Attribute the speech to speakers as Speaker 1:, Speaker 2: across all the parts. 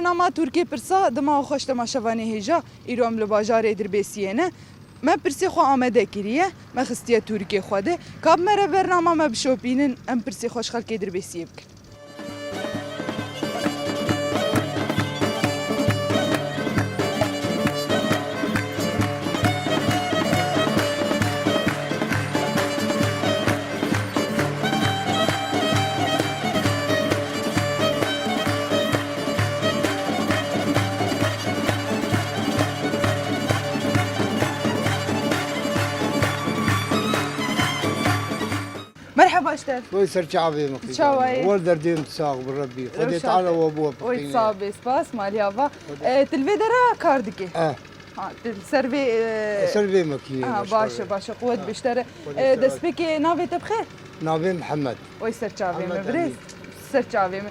Speaker 1: برنامه ترکیه پرسا دما خوش تماشاوانی هیجا ایرام لباجار دربسیه ما پرسی خو آماده کریه ما خستیه ترکیه خوده کاب مره برنامه ما بشوپینن ام پرسی خوش خلک دربسیه بکن مرحبا اشتر
Speaker 2: ويسر شعبي مقيم
Speaker 1: شاوي
Speaker 2: ولد ديم تساق بالربي خديت على وابوه
Speaker 1: وي صاب سباس مال يابا تلفيدرا كاردكي سرفي
Speaker 2: سرفي مكي
Speaker 1: باشا قوت بيشتري دسبيكي نافي تبخير
Speaker 2: نافي محمد
Speaker 1: وي سر شعبي مبريز سر شعبي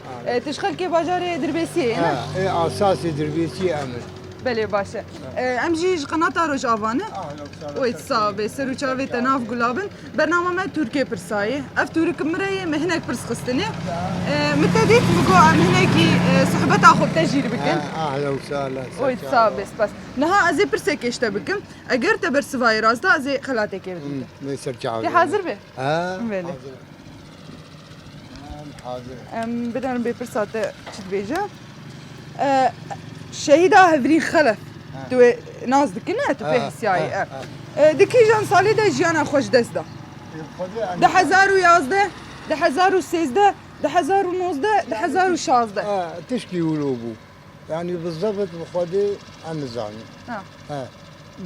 Speaker 1: تشخل كي باجاري دربيسي
Speaker 2: ايه اساسي دربيسي امن
Speaker 1: بله باشه امجی قناة روش آوانه وید صابه سروچاوی تناف گلابن برنامه ما ترکیه پرسایه اف ترک مرای مهنک پرس خستنه متدیت مگو مهنکی صحبت آخوب تجیر بکن
Speaker 2: اهلا وسهلا
Speaker 1: وید صابه سپاس نها ازی پرسه کشته بکن اگر تبر سوای رازده ازی خلاته که بکن
Speaker 2: ويسر شعبي
Speaker 1: حاضر به
Speaker 2: بله حاضر
Speaker 1: بدن به پرساته چید بیجه شهيدا هفرين خلف تو ناز دكنا تو فيه سياي دكي جان سالي ده جيانا خوش دست ده 2011 2013 2019 2016
Speaker 2: تشكي ولوبو يعني بالضبط بخدي امزاني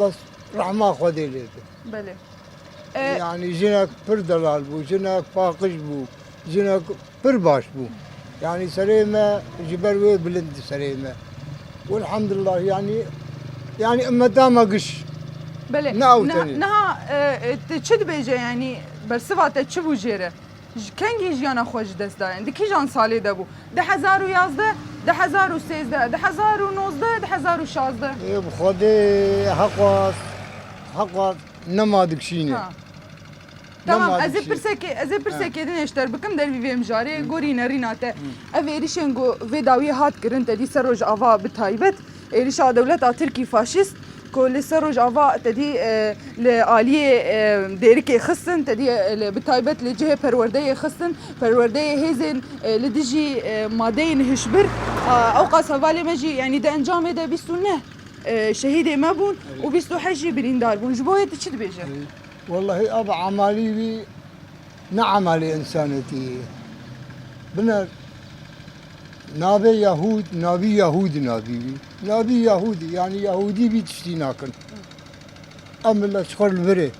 Speaker 2: بس راح ما خدي لي
Speaker 1: بله
Speaker 2: يعني جنك بر دلال بو جنك فاقش بو جنك بر باش بو يعني سليمه جبروي بلند سليمه والحمد لله يعني متى ما قش
Speaker 1: بله نها تشد بيجي يعني برسفات تشبو جيره كان جيانا خوش دست داين دكي جان سالي دبو 2011 2013 2019 2016
Speaker 2: ايه بخدي حقوق نمادك شيني
Speaker 1: تمام از پرسکی دنیشتر بکم در ویم جاری گوری نریناته اویریشن گو ویداوی هات کرن تدی سروج آوا بتایبت ایریش دولت ترکی فاشیست کل سروج آوا تدی لعالیه دیرکی خستن تدی بتایبت لجه پرورده خستن پرورده هزن لدیجی ماده نهشبر اوقات حوالی مجی یعنی ده انجام ده بیستونه شهید ما بون و بیستو حجی بریندار بون جبویت چی بیجه
Speaker 2: والله أبا عمالي بي نعم على إنسانتي بنا نابي يهود نابي يهودي يعني يهودي بي تشتيناكن أما لا شخر البري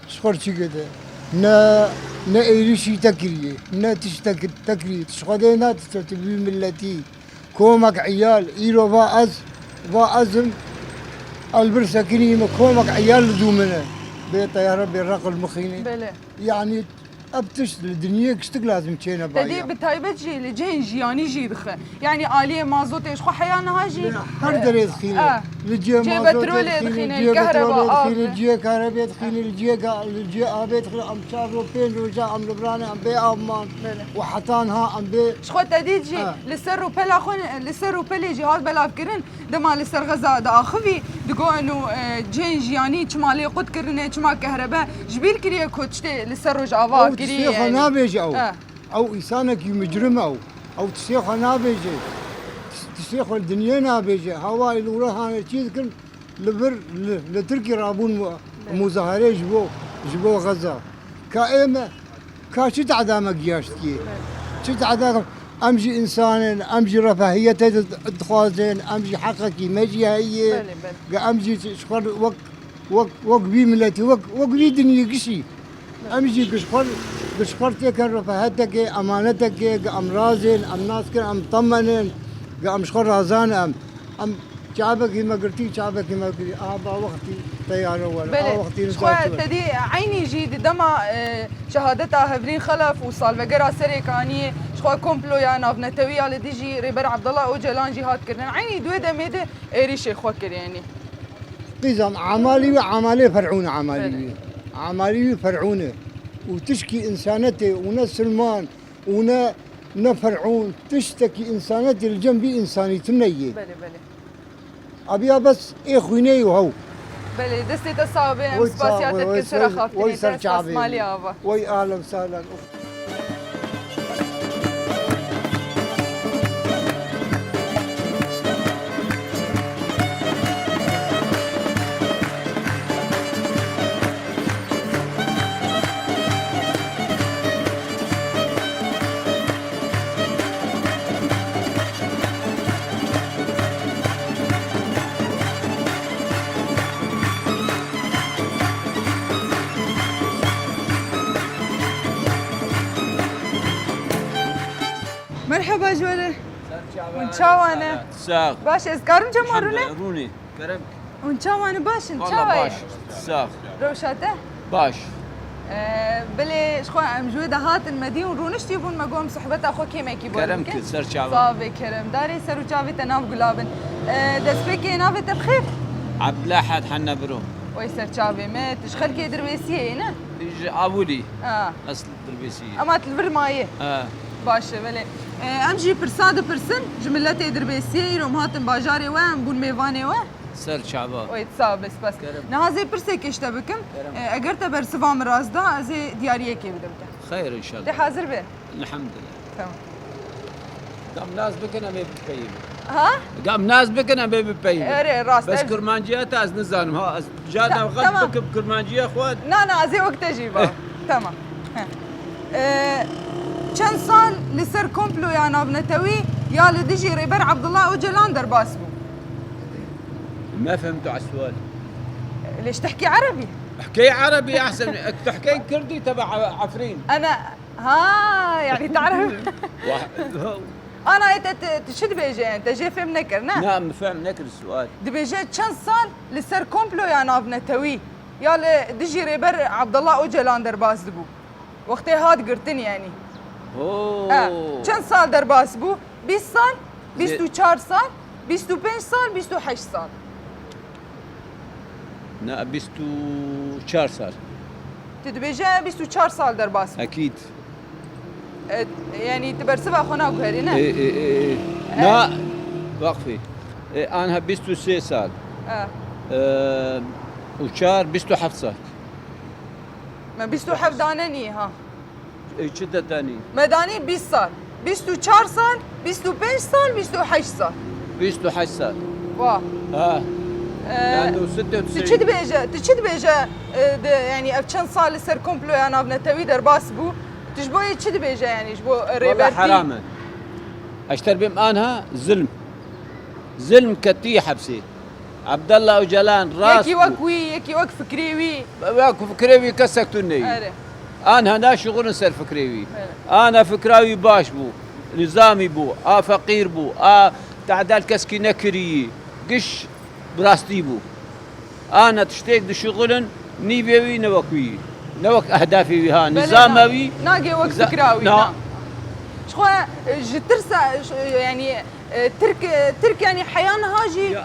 Speaker 2: شخر شي كده نا إيريشي تكريه نا تكري تشخدينا تستبي ملتي كومك عيال إيرو فأزم البرسكيني كومك عيال دومنا بيت يا ربي الرقل المخيني
Speaker 1: بله
Speaker 2: يعني ابتش الدنيا كشتك لازم تشينا بايا
Speaker 1: تدي بتايبت جي لجين جياني جي دخه يعني آلية مازوت ايش خو حيانا هاجي
Speaker 2: هر دري دخيني لجي مازوت
Speaker 1: بترول دخيني الكهرباء
Speaker 2: لجي كهرباء دخيني لجي ابي دخيني ام شافو بين رجع ام لبراني ام بي امان وحتانها ام بي
Speaker 1: شخو تدي جي لسر بلا خون لسر بلا جهاز بلا فكرن دما لسر غزا دا اخوي دقو انه جين جياني چمالي قد كرنه چما كهرباء جبيل كريه كوتشتي لسر رجعوا
Speaker 2: تسيخ أنا بيجي أو إنسانك مجرم أو تسيخ أنا بيجي تسيخ الدنيا أنا بيجي هواي الورا هاي شيء كن لبر لتركي رابون مظاهرة جبوا غزة كائمة كاشت عدامك جاشتي شت عدامك أمشي إنسان أمشي رفاهية الدخازين أمشي حقك مجي هي أمشي شغل وق بي ملتي وق بي دنيا قشي امشي قشقرتك رفاهتك امانتك امراضين ام ناسك ام طمنين ام شخر رازان ام شعبك ما قلتي شعبك ما قلتي ابا وقتي طياره ولا وقتي
Speaker 1: نزلت تدي عيني جيد دما شهادتها هفرين خلف وصالفقرا سريكانيه شخوا كومبلو يا نافنتوي على ديجي ريبر عبد الله وجلان جهاد كرن عيني دويده ميده ايريش خوكر يعني
Speaker 2: قيزم عمالي فرعون عمالي فرعونه وتشكي انسانته ونا سلمان ونا نفرعون تشتكي إنسانات الجنبي إنساني تنية
Speaker 1: بله بله
Speaker 2: أبيا بس إخويني وهو
Speaker 1: بله دستي تصاوبين سباسياتك كسرة خافتني تسباس مالي آبا
Speaker 2: وي أهلا وسهلا
Speaker 1: مرحبا جوله ونشاوانا
Speaker 3: ساغ
Speaker 1: باش ازكارم جمارونه
Speaker 3: روني كرم
Speaker 1: ونشاوانا باش
Speaker 3: والله
Speaker 1: نشاوي
Speaker 3: باش ساغ
Speaker 1: روشاته
Speaker 3: باش
Speaker 1: بلي شخو ام جوده هات المدين ورونشتي بون مقوم صحبت اخو كيميكي بول
Speaker 3: كرم كل سر شعبان
Speaker 1: صافي كرم داري سرو جافي تناف قلابن دسبيكي نافي تبخير
Speaker 3: عبد لاحد حنا برو
Speaker 1: ويسر جافي ما تشخل كي درويسيه هنا
Speaker 3: ابولي
Speaker 1: اه
Speaker 3: اصل الدربيسيه
Speaker 1: اما تلبر مايه باشه بله امجي برساد برسن جملتي دربيسيه يروم هاتن باجاري وين بون ميواني وين
Speaker 3: سر شعبان
Speaker 1: ويتصاب بس نهازي برسك اشتبكم اگر تبر سوام رازدا ازي دياريه كي بدمك
Speaker 3: خير ان شاء
Speaker 1: دي
Speaker 3: الله
Speaker 1: حاضر به
Speaker 3: الحمد لله
Speaker 1: تمام
Speaker 3: قام ناس بكنا ما بتبين
Speaker 1: ها
Speaker 3: قام ناس بكنا ما بتبين
Speaker 1: اري راس
Speaker 3: بس كرمانجيات از نزانم ها جانا
Speaker 1: تمام.
Speaker 3: غد بك بكرمانجيه اخوان
Speaker 1: نا ازي وقت اجيبه تمام كم سال لسر كومبلو يا نابنتوي يا لدجي ريبر عبد الله وجلان درباسبو
Speaker 3: ما فهمتوا على السؤال
Speaker 1: ليش تحكي عربي؟
Speaker 3: احكي عربي احسن تحكي كردي تبع عفرين
Speaker 1: انا ها يعني تعرف انا انت تشد بيجي انت جاي فهم نكرنا
Speaker 3: نعم فهم نكر السؤال
Speaker 1: دبيجي كم سال لسر كومبلو يا نابنتوي يا دجي ريبر عبد الله وجلان درباسبو وقتي هاد قرتني يعني
Speaker 3: اوه
Speaker 1: كم سال درباسبو 20 سال 24 سال 25 سال 28 سال
Speaker 3: نا بيستو 4 سال
Speaker 1: تدبيجي 24 سال درباسبو
Speaker 3: اكيد
Speaker 1: يعني تبرسبها خونا وكهرينا
Speaker 3: ايه لا وقفي انا 23 سال وشار 27 سال
Speaker 1: ما بيستو حفدانني ها
Speaker 3: شدة ثاني
Speaker 1: مداني 20 سال 24 سال 25 سال 28 سال
Speaker 3: 28 سال
Speaker 1: واه
Speaker 3: لانه 96
Speaker 1: تشد بيجا يعني كم صار لسر كومبلو يا نابنا توي درباس بو تشبو تشد بيجا يعني شبو ريبرتي
Speaker 3: والله حراما اشتر بهم انها ظلم كتي حبسي عبد الله وجلان راس
Speaker 1: يكي وك فكريوي
Speaker 3: واكو فكريوي كسكتوني
Speaker 1: اره
Speaker 3: انا هنا شغل سر فكريوي انا فكراوي باش بو نظامي بو فقير بو تعدال كسكي نكري قش براستي بو انا تشتيك دي شغل نيبيوي نوكوي نوك اهدافي ها نظاموي
Speaker 1: ناقي وك فكراوي نعم شخو جترسا يعني ترك يعني حيانا هاجي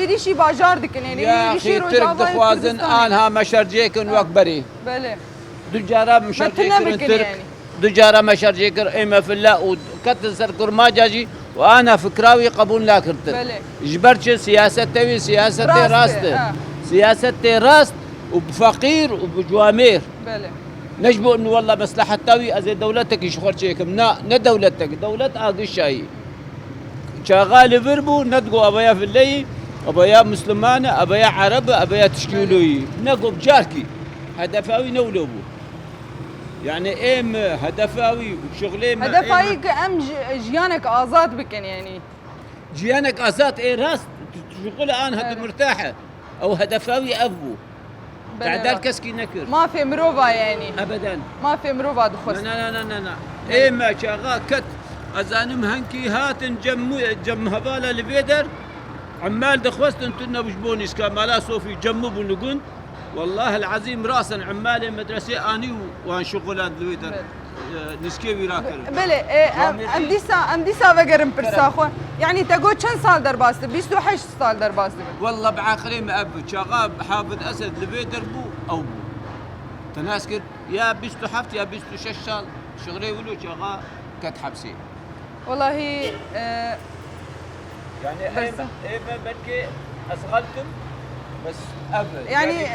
Speaker 1: يريشي باجار دكن يعني
Speaker 3: يريشي ترك دخوازن انها مشرجيكن وك بري
Speaker 1: بله
Speaker 3: دجارة مشرجيكن ترك دجارة مشرجيكر اما في الله وكتن سر كرماجاجي وانا فكراوي قبول لا كرت جبرت سياستي سياستي راست سياستي راست وبفقير وبجوامير
Speaker 1: بله
Speaker 3: نجبو انه والله مصلحة تاوي ازي دولتك يشغل شيكم نا دولتك دولت اقشاي شغال بربو ندقو ابايا في الليل ابايا مسلمانة ابايا عرب ابايا تشكيلوي نقو بجاركي هدفاوي نولوبو يعني ام هدفاوي وشغلي
Speaker 1: هدفاوي ام جيانك ازاد بكن يعني
Speaker 3: جيانك ازاد راس شغل انا هد مرتاحه او هدفاوي ابو تعدال كسكي نكر
Speaker 1: ما في مروفا يعني
Speaker 3: ابدا
Speaker 1: ما في مروفا دخل
Speaker 3: لا ما شغال كت ازانم هنكي هاتن جم هباله البيدر عمال دخوست انتنا بجبوني سكامالا صوفي جمبوا نقول والله العظيم راسا عمال مدرسه اني وان شغلات البيدر نسكيوي راكر
Speaker 1: بله ام ديسا بقرم برساخو يعني تقول كم سال درباست 28 سال درباست
Speaker 3: والله بعاقلي ما اب شغاب حافظ اسد البيدر بو او بو تناسكر يا 27 يا 26 سال شغلي ولو شغال كت حبسي
Speaker 1: والله
Speaker 3: يعني
Speaker 1: بس-
Speaker 3: ايما بلكي اشغلتم بس قبل
Speaker 1: يعني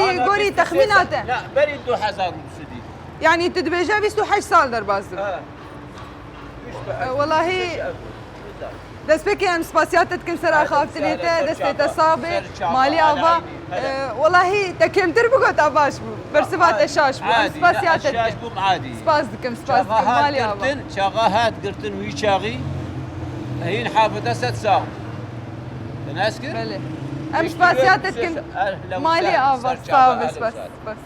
Speaker 3: أنا
Speaker 1: قوري
Speaker 3: بس-
Speaker 1: تخميناته.
Speaker 3: لا بري 2000 سدي
Speaker 1: يعني تدبيجا 28 سال در بازم والله دست بکی ام سپاسیاتت کن سر خافتنیته دست تصابه مالی آوا والله تکمتر بگوت آباش بو برسبات اشاش بو ام سپاسیاتت
Speaker 3: الشاش
Speaker 1: کن
Speaker 3: بوم عادي
Speaker 1: سپاس دکم سپاس دکم مالی آوا
Speaker 3: شغاهات قرتن وي شاغي هين حافظة 6 ساعة تناسكر؟
Speaker 1: بله ام سپاسیاتت کن مالی آوا سپاس سپاس سپاس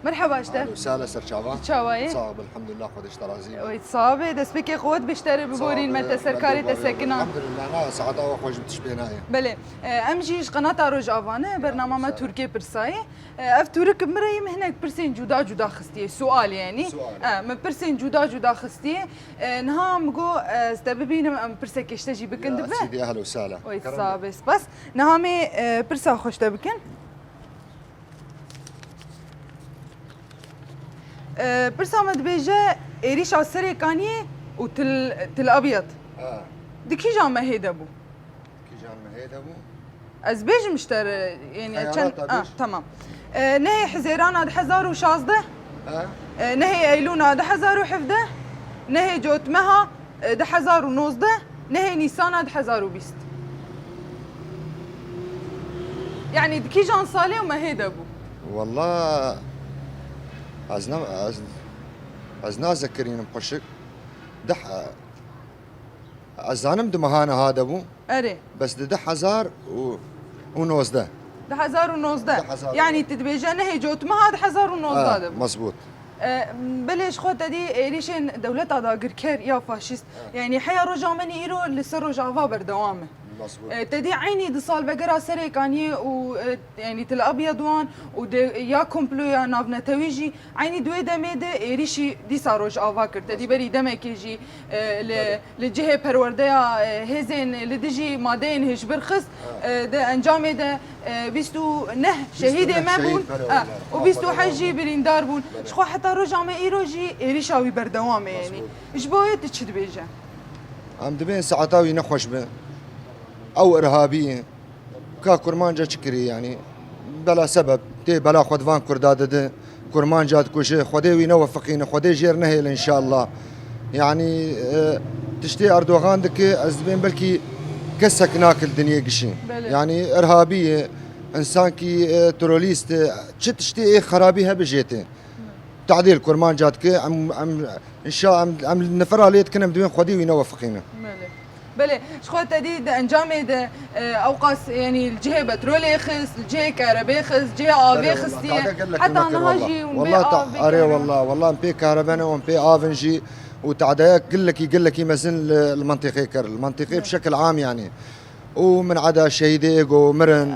Speaker 1: مرحبا اشته
Speaker 4: وسهلا سرچاوا
Speaker 1: چاوایی
Speaker 4: صاحب الحمد لله خودش ترازی
Speaker 1: وید صابه دست بکی قوت بیشتر ببورین مت سرکاری تسکنان
Speaker 4: الحمد لله انا سعاده وخوش بتشبيناي
Speaker 1: بله ام جيش قناة روج آوانه برنامه ما تركي برساي اف تورك مري هناك برسين جدا جدا خستيه سؤال يعني
Speaker 4: سؤال.
Speaker 1: من برسين جدا جدا خستيه نها مگو استببين ام برسك اشتجي بكن
Speaker 4: يا
Speaker 1: دبه
Speaker 4: سيدي اهلا وسهلا
Speaker 1: وي صابس بس نها مي برسا خوش تبكن برسا مدبيجه ايريش عسري كانيه وتل ابيض دكي جامه هيدبو
Speaker 4: كي جان مهيد ابو
Speaker 1: از بیج مشتر يعني
Speaker 4: خيارات
Speaker 1: چند
Speaker 4: أبيج.
Speaker 1: تمام نهي حزيران هذا 1016
Speaker 4: اه
Speaker 1: نهي ايلون هذا 1017 نهي جوتمها ده 1019 نهي نيسان هذا 1020 يعني دكي جان صالي وما هي دبو
Speaker 4: والله ازنا ذكرين بقشك دح ازانم دمهانا هذا ابو
Speaker 1: اري
Speaker 4: بس ده 1000 ونوز ده
Speaker 1: ده 1019
Speaker 4: ده 1000.
Speaker 1: يعني تدبيجا نهي جوتمها هذا 1019 دبو
Speaker 4: مزبوط
Speaker 1: بلش خود دي ريشن دولت هذا غركر يا فاشيست يعني حيا رجع مني ايرو لسر رجع فابر دوامه
Speaker 4: مزبوط
Speaker 1: تدي عيني دي صال بقرا سري كاني و يعني تل ابيض وان و يا كومبلو يا نافنا تويجي عيني دوي دميده ريشي دي ساروج افاكر تدي بري دمك يجي لجهه پرورده هزين لدجي مادين هش برخص ده انجام ده بيستو نه شهيد ما بون وبيستو حجي بريندار بون شخو حتى رجع ما ايروجي ريشاوي بردوامه يعني ايش بويت تشد بيجا
Speaker 4: عم دبين ساعتاوي نخوش به او ارهابيه كا كرمانجا شكري يعني بلا سبب تي بلا خدفان كرداد كرمانجا كوشي خديوي نوفقين خدي جير نهيل ان شاء الله يعني تشتي اردوغان دك ازبين بلكي كسك ناكل دنيا قشي
Speaker 1: بلى.
Speaker 4: يعني ارهابيه انسان كي تروليست تشتي خرابيها بجيتي تعديل كرمانجا عم ان شاء عم نفرها ليت كنا بدون خديوي نوفقينا
Speaker 1: بله شخو تدي ده انجام ده اوقاس يعني الجهه بترول خس الجهه كهرباء خس الجهه افي خستي حتى انا هاجي
Speaker 4: والله اري والله ام بي كهرباء وام بي افنجي وتعداك يقول لك يمثل المنطقه كر المنطقه بشكل عام يعني ومن عدا شهيديق ومرن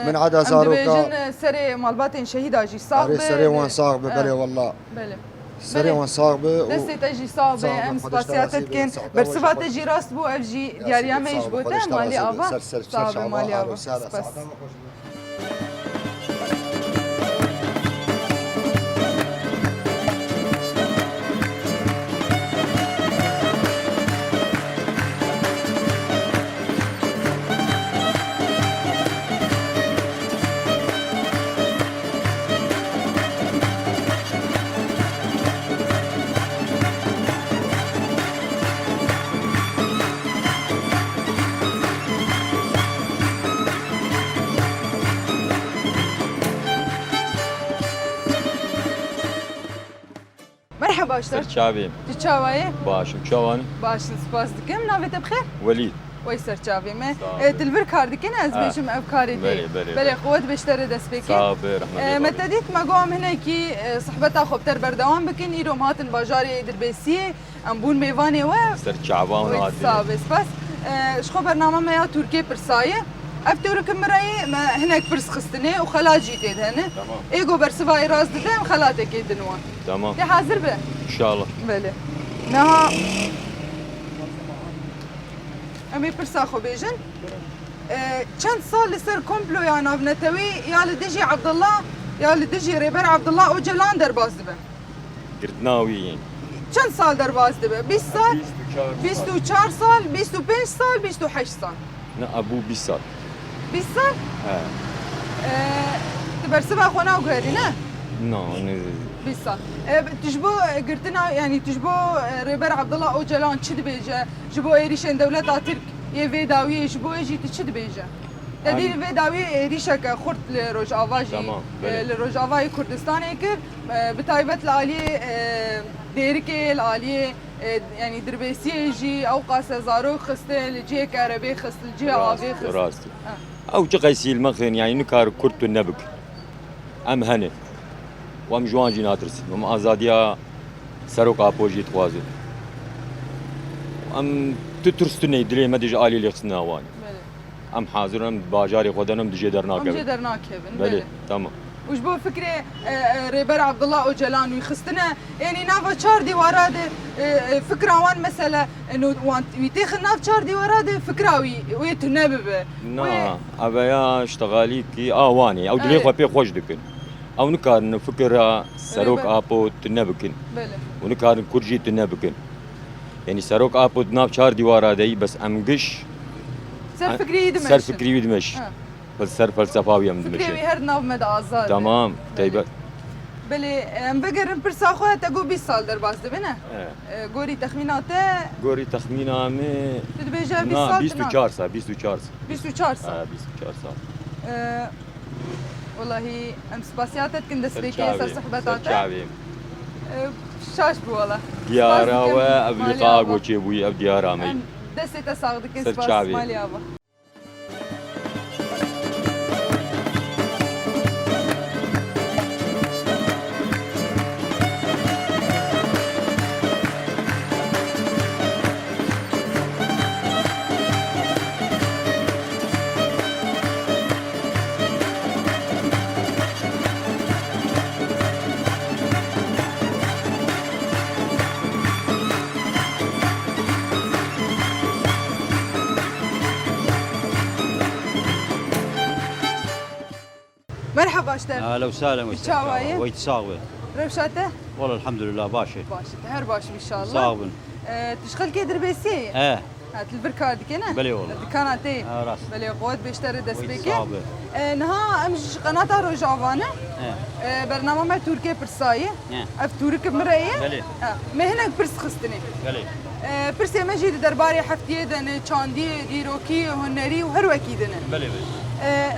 Speaker 4: من عدا زاروكا
Speaker 1: سري مالباتين شهيد اجي صاحبه
Speaker 4: سري وان صاحبه بلي والله
Speaker 1: بله
Speaker 4: سري وان صاحبه
Speaker 1: دستي تجي صعبه ام سباسياتت كن برسبات تجي راست بو افجي دياريا ما يجبوته مالي افا صعبه مالي افا بس مرحبا اشتر
Speaker 5: سرچاوی
Speaker 1: چاوایه
Speaker 5: باشم چوان
Speaker 1: باش سپاس دکم ناویت بخیر
Speaker 5: ولید
Speaker 1: وی سرچاوی ما تلبر کار دکن از بیشم افکاری دی بله قوت بیشتر دست بکی متدیت مگام هنه کی صحبت خوب تر بردوام بکن ایروم هاتن باجاری دربیسیه ام بون میوانی و
Speaker 5: سرچاوان و
Speaker 1: عادی بس شخو برنامه ما یا ترکیه پرسایه افتورو كمراي ما هناك برس خستني وخلاص جيتيد هنا ايجو برسفاي راس دم خلاتك يدنوا
Speaker 5: تمام
Speaker 1: يا حاضر به
Speaker 5: ان شاء الله
Speaker 1: بله نها امي برسا خو بيجن چند سال لسر كومبلو يا نافنتوي يا لدجي عبد الله يا لدجي ريبر عبد الله وجلان درباز دبه
Speaker 5: قردناويين
Speaker 1: چند سال درباز دبه 20 سال 24 سال 25 سال 28 سال
Speaker 5: لا ابو 20 سال
Speaker 1: 20 سال؟ تبرسبها خونا وقهري نه؟
Speaker 5: نو
Speaker 1: 20 سال تجبو قرتنا يعني تجبو ريبر عبد الله اوجلان تشد بيجا جبو ايريشن دولة ترك يفي داوية جبو يجي تشد بيجا تدي في داوية ايريشك خرط لروجافاجي لروجافاي كردستان كر بتايبت العالية ديركي العالية يعني دربيسي يجي او قاسة زارو خسته لجي كهربي خست لجي عافي خست
Speaker 5: راستي او قيسي المخن يعني نكار كرت النبك ام هنه وام جوان جيناترس وام ازاديا سروق ابوجي توازي ام تترستني دري ما دج الي لخصنا وان ام حاضرم باجاري خدنم دجي درناك
Speaker 1: دجي درناك
Speaker 5: بله تمام
Speaker 1: وش بو فكرة ريبر عبد الله اوجلان ويخستنا يعني نافا شار ديوارات فكرة وان مثلا انه وان يتاخذ ناف شار ديوارات فكرة ويتنبب
Speaker 5: نا ابيا اشتغالي كي واني او دليق بي خوش دكن او نكار فكرة سروق ابو تنبكن
Speaker 1: بله
Speaker 5: ونكار كرجي تنبكن يعني سروق ابو ناف شار ديوارات بس امقش
Speaker 1: سر فكري يدمش
Speaker 5: سر فكري يدمش بس سر فلسفاوي ام دمشي
Speaker 1: فكري هر ناف مد آزاد
Speaker 5: تمام طيب
Speaker 1: بله ام بگرم پرسا خو تگو 20 سال در باز دبنه گوری تخمیناته
Speaker 5: گوری تخمینامه
Speaker 1: تدبیجا 20 سال
Speaker 5: 24 سال 24 سال
Speaker 1: 24 سال
Speaker 5: 24 سال
Speaker 1: والله ام سپاسیاتت کن دسبیکی سر صحبتاته
Speaker 5: شعبي
Speaker 1: شاش بو والله
Speaker 5: ديارا وابلقاء وجه ابوي اب ديارا مي
Speaker 1: دسي تساعدك
Speaker 5: سر
Speaker 1: سپاس
Speaker 5: شعبي.
Speaker 1: مالي ابا مرحبا اشتر
Speaker 6: اهلا وسهلا
Speaker 1: بتشاوية؟
Speaker 6: ويتساوي
Speaker 1: روشاته
Speaker 6: والله الحمد لله باشا
Speaker 1: باشا هر باش ان شاء الله
Speaker 6: صاغبن
Speaker 1: تشغل كي دربيسي
Speaker 6: ايه
Speaker 1: هات البركة ديكنا
Speaker 6: بلي والله
Speaker 1: دكاناتي
Speaker 6: راس
Speaker 1: بلي قوت بيشتري دسبيكي
Speaker 6: ويتساوي
Speaker 1: نها امش قناة روجافانا برنامج مع تركيا برساية اف ترك مرأية
Speaker 6: بلي
Speaker 1: ما هناك برس خستني
Speaker 6: بلي
Speaker 1: برسي مجي درباري حفتي دن چاندي ديروكي هنري وهر وكيدن
Speaker 6: بلي بلي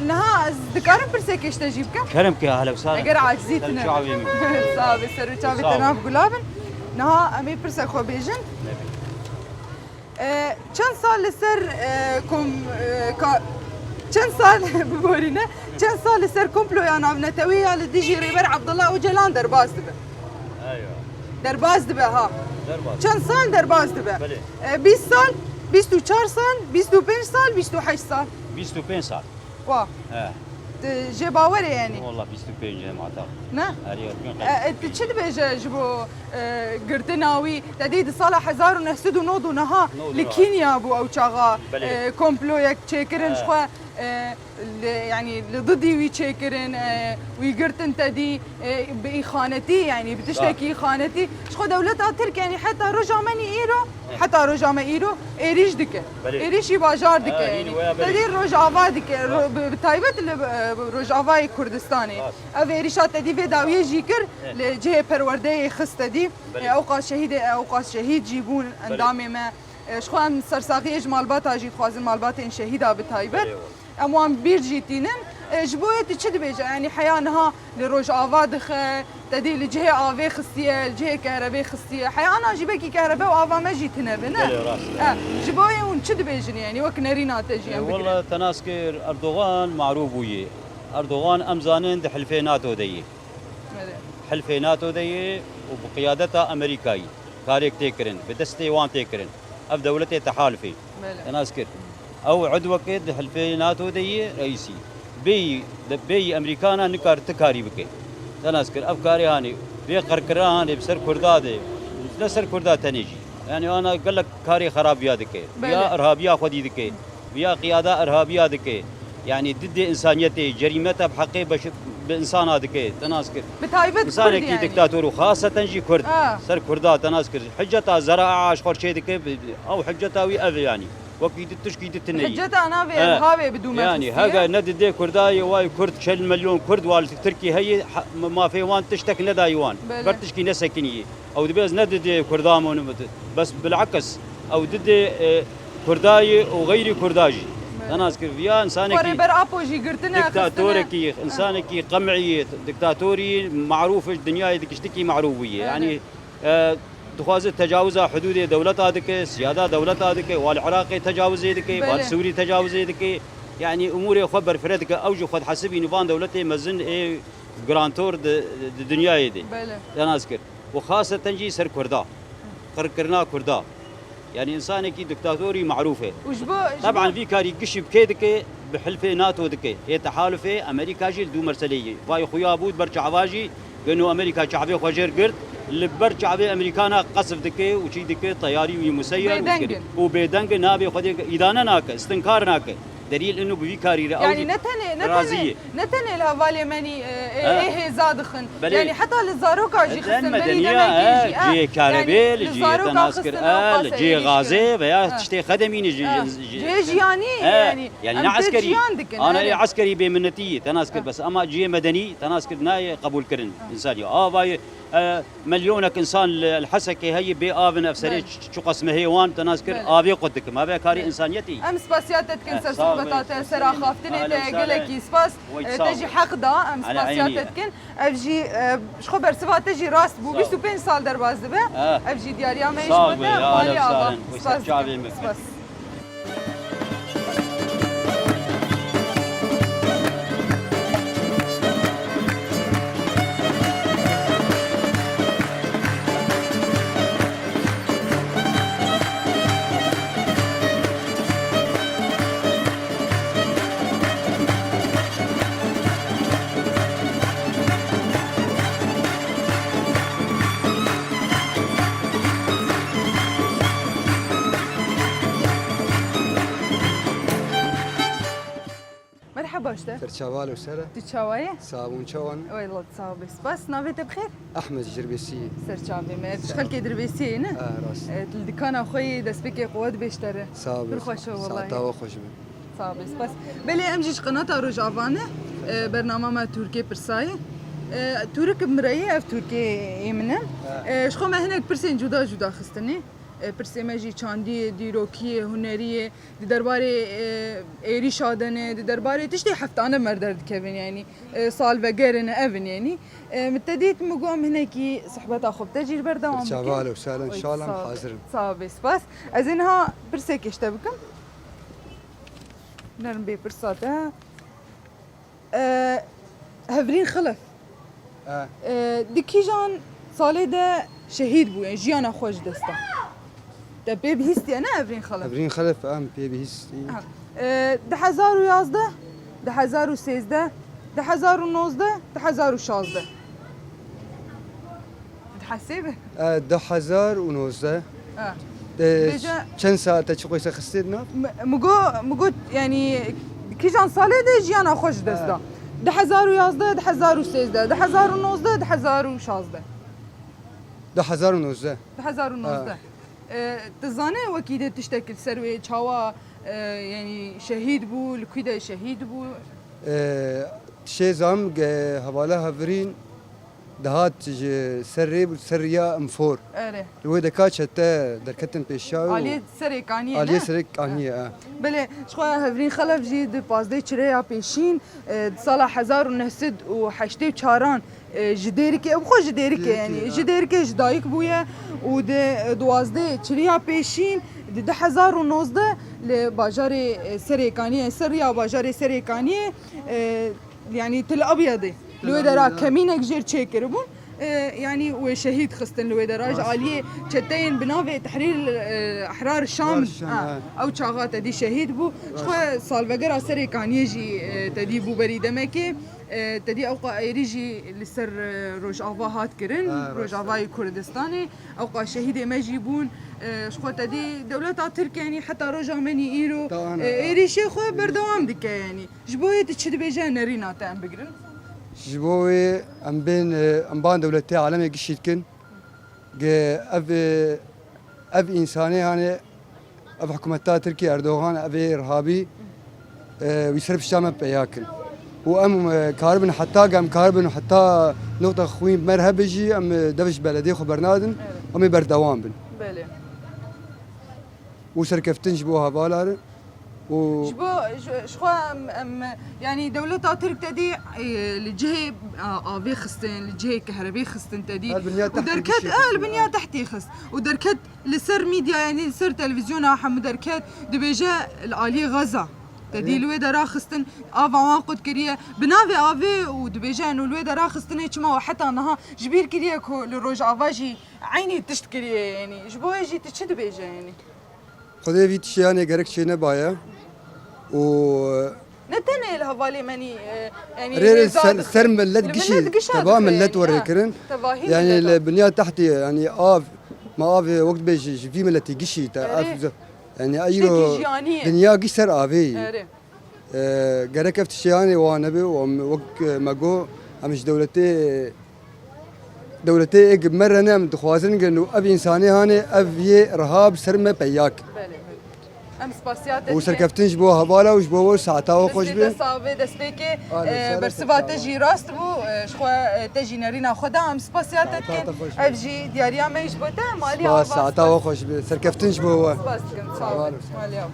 Speaker 1: نها ذكرم برسي كيش تجيبك
Speaker 6: كرمك يا اهلا وسهلا
Speaker 1: اگر عاجزيتنا
Speaker 6: شعبي
Speaker 1: صافي سر چاوي تناف گلابن نها امي برسي خو بيجن چند سال لسر چند سال ببورينا چند سال لسر كومبلو يا نافنتوية لديجي ريبر عبد الله وجلان درباز دبه
Speaker 6: ايوه
Speaker 1: درباز دبه ها
Speaker 6: درباز
Speaker 1: چند سال درباز دبه
Speaker 6: بلي
Speaker 1: 20 سال 24 سال 25 سال 28 سال
Speaker 6: 25 سال
Speaker 1: وا
Speaker 6: ايه
Speaker 1: جي باوري يعني
Speaker 6: والله 25 جاي معتاد
Speaker 1: نه
Speaker 6: اريد
Speaker 1: تشد بيجا جبو قرتناوي تديد صالح هزار ونهسد ونوض ونها لكينيا ابو او شغا كومبلو يك تشيكرن شخوا يعني ضدي وي تشيكرن ويقرتن تدي بإخانتي يعني بتشتكي إخانتي شخو دولتها ترك يعني حتى رجع مني إيرو حتى رجع ما إيرو إيريش دكه إيريشي باجار دكه يعني تدي رجعوا دكه بتايبت رجعوا كردستاني أفيريشات تدي في داوية جيكر لجهة پرورده خست دي أوقات شهيد جيبون اندامي ما شخو هم سرساقي اجمال باتا جيت خوازن مالبات ان شهيدا بتايبت اموان بير جيتينن جبوية تشد بيجا يعني حيانها لروج آفادخ تدي لجهة آفي خصية لجهة كهرباء خصية حيانا جيبكي كهرباء وآفا ما جيت هنا جبوية ونشد بيجن يعني وك نرينا تجي
Speaker 6: والله تناسكر أردوغان معروف وياه أردوغان أمزانين دي حلفيناتو دي حلفيناتو دي وبقيادتها أمريكاي كاريك تيكرن بدستي وان تيكرن أف دولتي تحالفي تناسكر أو عدوة كده حلفيناتو دي رئيسي بي أمريكانا نكار تكاري بكي تناسكر أفكاري هاني بي قرقرا هاني بسر كردادي لسر كرداد تنيجي يعني أنا قال لك كاري خرابيا دكي بيا إرهابيا خدي دكي بيا قيادة إرهابية دكي يعني ضد إنسانيتي جريمتها بحقي بإنسان هذاك تناسكر
Speaker 1: بتايبت
Speaker 6: إنسان كي دكتاتور وخاصة جي كرد سر كردها تناسكر حجتها زراعة أشخر شيء دكي أو حجتها ويأذي يعني وكيد تشكيد التنية
Speaker 1: حجتها أنا في إرهابي بدون ما
Speaker 6: يعني هذا ند دي كرداي واي كرد شل مليون كرد وال تركي هي ما في وان تشتك ندى يوان برتشكي نسكنية أو دبيز ند دي كردامون بس بالعكس أو ضد كرداي وغير كرداجي أنا أذكر فيها إنسانك دكتاتوري إنسانك قمعي دكتاتوري معروف الدنيا دكشتكي معروفية يعني تخوازت تجاوز حدود دولة هذيك سيادة دولة هذيك والعراق تجاوز هذيك والسوري تجاوز هذيك يعني أمور خبر فردك أوجه خد حسبي نظام دولتي مزن إيه جرانتور الدنيا دي أنا أذكر وخاصة تنجي سر كردا قرقرنا كردا يعني إنسانك دكتاتوري معروفة طبعا في كاري قشب كيدك بحلفة ناتو دكي هي تحالفة أمريكا جيل دو مرسلية واي خويا بود برجع واجي قالوا أمريكا شعبي خجر قرد اللي برجع بي أمريكانا قصف دكي وشي دكي طياري ومسير وبيدنج نابي خديك إدانا ناك استنكار ناك دليل انه بفيكاري
Speaker 1: يعني نتني الهوالي ماني ايه زادخن يعني حتى للزاروكا جي خصن
Speaker 6: مدنيا جي كاربيل جي تناسكر جي غازي بيا تشتي خدمين جي
Speaker 1: يعني
Speaker 6: انا عسكري انا عسكري بمنتي تناسكر بس اما جي مدني تناسكر ناي قبول كرن انساني باي مليونك انسان الحسكه هي بي افن افسري شو قسمه هيوان تناسكر افي قدك ما بكاري انسانيتي
Speaker 1: ام سباسياتك كنسر صوبتات سرا خافتني تقلك سباس تجي حقدا ام سباسياتك افجي خبر سبا تجي راس بو 25 سال درباز به افجي دياريا ما يشبه مالي ابا سباس
Speaker 7: ترشاوال وسهلا
Speaker 1: تشاوية
Speaker 7: صابون شون
Speaker 1: والله تصابس بس نافيت بخير
Speaker 7: احمد جربيسي
Speaker 1: سرچاوي ما تشخل كي دربيسي نه
Speaker 7: راس
Speaker 1: الدكان اخوي دسبيكي قوات بيشتري
Speaker 7: صابس
Speaker 1: خوش والله
Speaker 7: ساعه خوش
Speaker 1: صابس بس بلي امجيش قناه رجعوانه برنامج ما تركي برساي تورك مريه اف تركي يمنه شخو ما هناك برسين جدا خستني پرسیمجی چاندی دیروکی هنریه دی درباره ایری شادنه دی درباره تشتی هفتانه مردرد کبین یعنی سال و گرنه اون یعنی متدیت مقام هناکی صحبت خوب تجیر بردام
Speaker 7: شغال وسهلا ان شاء الله حاضر
Speaker 1: صابس بس از اینها پرسیک اشتبکم نرم بی پرساته هفرین خلف دکی جان سالی ده شهید بو یعنی جیانا خوش دسته ده بی بهیستی انا افرین خلف
Speaker 7: افرین خلف بی بهیستی
Speaker 1: 2011 2013 2019 2016 تحسبه
Speaker 7: 2019 چند ساعت چه قیس خستیدنا
Speaker 1: مگو یعنی کی جان ساله ده جیانا خوش دسته 2011 2013 2019 2016 2019 تزانه وكيده تشتكل سروي تشاوا يعني شهيد بو لكيده شهيد بو
Speaker 7: شي زام حواله هفرين دهات سريب سريا امفور
Speaker 1: اره
Speaker 7: لو دكاتش حتى دركتن بيشاو
Speaker 1: آلیه سرکانیه
Speaker 7: آلیه سرک آنیه
Speaker 1: بله شخوا هفرین خلف جی د 15 چریا پیشین سال 1984 جدیری که ابخو جدیری که یعنی جدیری که جدایک بویه و د 12 چریا پیشین د 2019 ل بازار سرکانیه سریا بازار سرکانیه يعني تل ابيض لو درا كمينك جير تشيكر بون يعني وشهيد خستن لو دراج عاليه تشتين بنافي تحرير احرار الشام او شاغات دي شهيد بو شخو سالفجر سري كان يجي تدي بو بريدمكي تدي اوقا يجي لسر روجافا هات كرن روجافا كردستاني اوقا شهيد ما يجيبون شخو تدي دولة تركيا يعني حتى روجا مني ايرو ايريشي خو بردوام دك يعني جبوي تشد بيجا نرينا تام بقرن
Speaker 7: جبوي ام بين ام بان دولتي عالمي قشيتكن اف انساني يعني اف حكومتها تركيا اردوغان اف ارهابي ويسرب الشام بياكل وام كاربن حتى قام كاربن حتى نقطه خوين مرهبجي ام دفش بلدي خو برنادن ام بردوام بن
Speaker 1: بله
Speaker 7: وسركفتن جبوها بالار و
Speaker 1: شبو شخو يعني دولة ترك تدي الجهة آبي خستن الجهة كهربي خستن تدي ودركت البنية تحتي خست ودركت لسر ميديا يعني لسر تلفزيون حمد دركت دبيجا العالية غزة تدي الويدا راخستن افا قد كريه بنافي افي ودبيجا انه الويدا راخستن هيك ما حتى انها جبير كريه كو للروج افاجي عيني تشتكريه يعني جبو يجي تشد بيجا يعني
Speaker 7: خذي في تشياني غيرك شينا بايا و
Speaker 1: نتني الهوالي ماني يعني
Speaker 7: رير سر ملت قشي تبا ملت وريكرن يعني البنية تحتي يعني ما وقت بيجي في ملتي قشي يعني ايرو دنيا قشر افي غيرك افتشياني وانا بي وقت ما جو مش دولتي مرة نعم تخوازن انه ابي انساني هاني ابي رهاب سرمه بياك
Speaker 1: ام سباسيات
Speaker 7: وسركفتن جبوها بالا وجبوها ساعتها وخوش بي
Speaker 1: صافي دسبيكي برسبا تجي راست بو شخو تجي نارينا خدا ام سباسيات كان افجي دياريا ما يجبوتا مالي
Speaker 7: ساعتها وخوش بي سركفتن جبوها
Speaker 1: بس كنت صافي مالي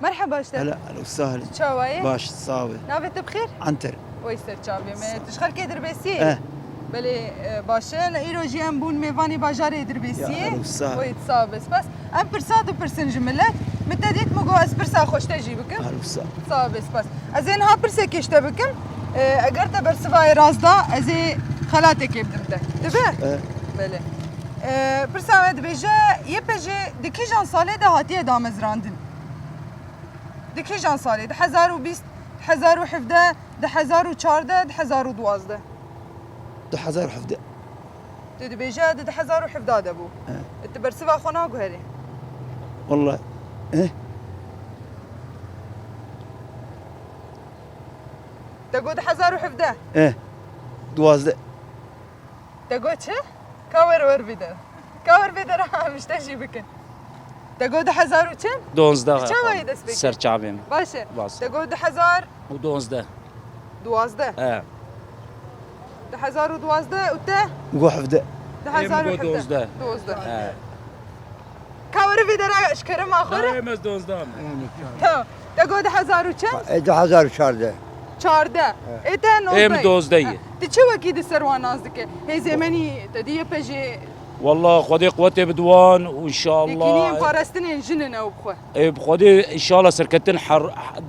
Speaker 1: مرحبا اشتر
Speaker 8: هلا اهلا وسهلا
Speaker 1: شوايه
Speaker 8: باش صاوي
Speaker 1: نافت بخير
Speaker 8: عنتر
Speaker 1: ويستر شابي ما تشخر كي دربسي بله باشن ايرو جيم بون ميفاني باجاري دربسي
Speaker 8: اهلا وسهلا
Speaker 1: ويتصابس بس ام برسات وبرسن جملات متديت مگو اس برسا خوش تجي بكم
Speaker 8: اهلا وسهلا
Speaker 1: صابس بس ازين ها برسه كشته بكم اگر تا برسواي رازدا ازي خالاتك يبدمته تبع بله برسا دبيجا يبجي دكي جان ساله ده هاتيه دامزراندن دكي جان ساله ده 1020 1017 ده 1014 ده 1012
Speaker 8: ده حزار حفده
Speaker 1: تدبيجا ده 1017 ده بو انت برسوا خونا غهري
Speaker 8: والله
Speaker 1: تقول 1017
Speaker 8: دوازده
Speaker 1: تقول شو كاور بيدر كاور بيدر مش تجي بكن تقول 1000 وكم
Speaker 9: 12
Speaker 1: شو هي دسبك
Speaker 9: سرچاویم
Speaker 1: باشه
Speaker 9: باشه.
Speaker 1: تقول 1000
Speaker 9: و12
Speaker 1: 12
Speaker 9: اه
Speaker 1: 1012 وتا
Speaker 8: مقو حفده
Speaker 1: 1012 كاور بيدر اشكر ما اخر
Speaker 9: مز 12
Speaker 1: تقول 1000 وكم
Speaker 2: 1014
Speaker 1: 14 ايتا نوزده
Speaker 9: ام 12
Speaker 1: تشو اكيد السروان نازك هي زماني تدي بجي
Speaker 9: والله خدي قوتي بدوان وان شاء
Speaker 1: كيني
Speaker 9: الله
Speaker 1: فارستني جننا وبخه
Speaker 9: بخدي ان شاء الله سركتن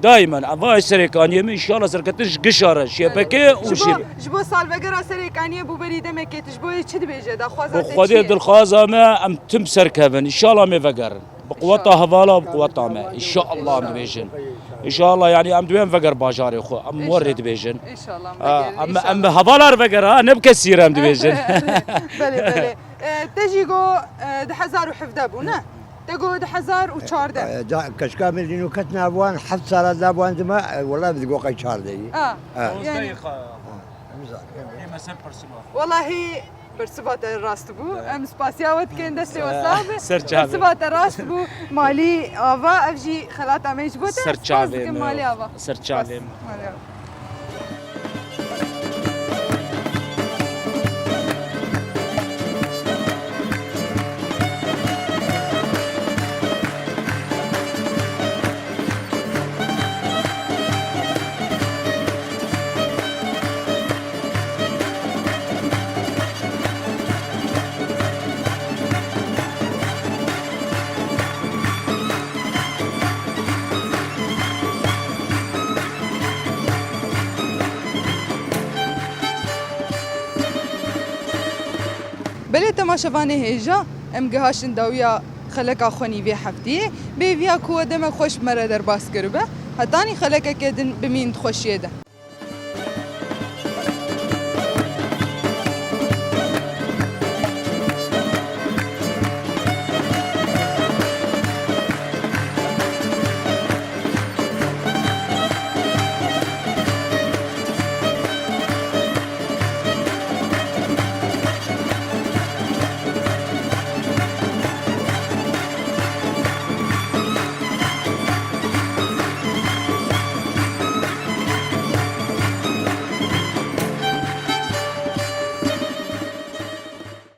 Speaker 9: دائما افاي سركانيه ان شاء الله سركتن قشره شبكه وشب
Speaker 1: جبو سال بقرا سركانيه بو بريده مكيت جبو يشد بيجه دا خوازات
Speaker 9: بخدي دلخازه ما ام تم سركبن ان شاء الله ما فقر بقوتها هذالا وبقوتها ما ان شاء الله مبيجن ان شاء الله يعني ام دوين فقر باجاري خو ام مورد بيجن
Speaker 1: ان شاء الله
Speaker 9: ام هفالار فقر ها نبكى سير ام دبيجن
Speaker 1: بله تجيگو 2017 بونه تقو 2014
Speaker 2: كشكا مدينو كتنا ابوان حفت صار دابوان دما والله بدي قاي شهر دي
Speaker 1: يعني والله برسبات راست بو ام سپاسیاوت کن دستی وصاب برسبات راست بو مالی آوا افجی خلات امیش بوده
Speaker 9: سرچاوه
Speaker 1: مالی آوا
Speaker 9: سرچاوه
Speaker 1: بله تماشاوانه هیجا ام گهاشن داویا خلقا خونی وی هفتی به ویا کو دم خوش مره در باس کربه هتانی خلقا کدن بمین خوشیه ده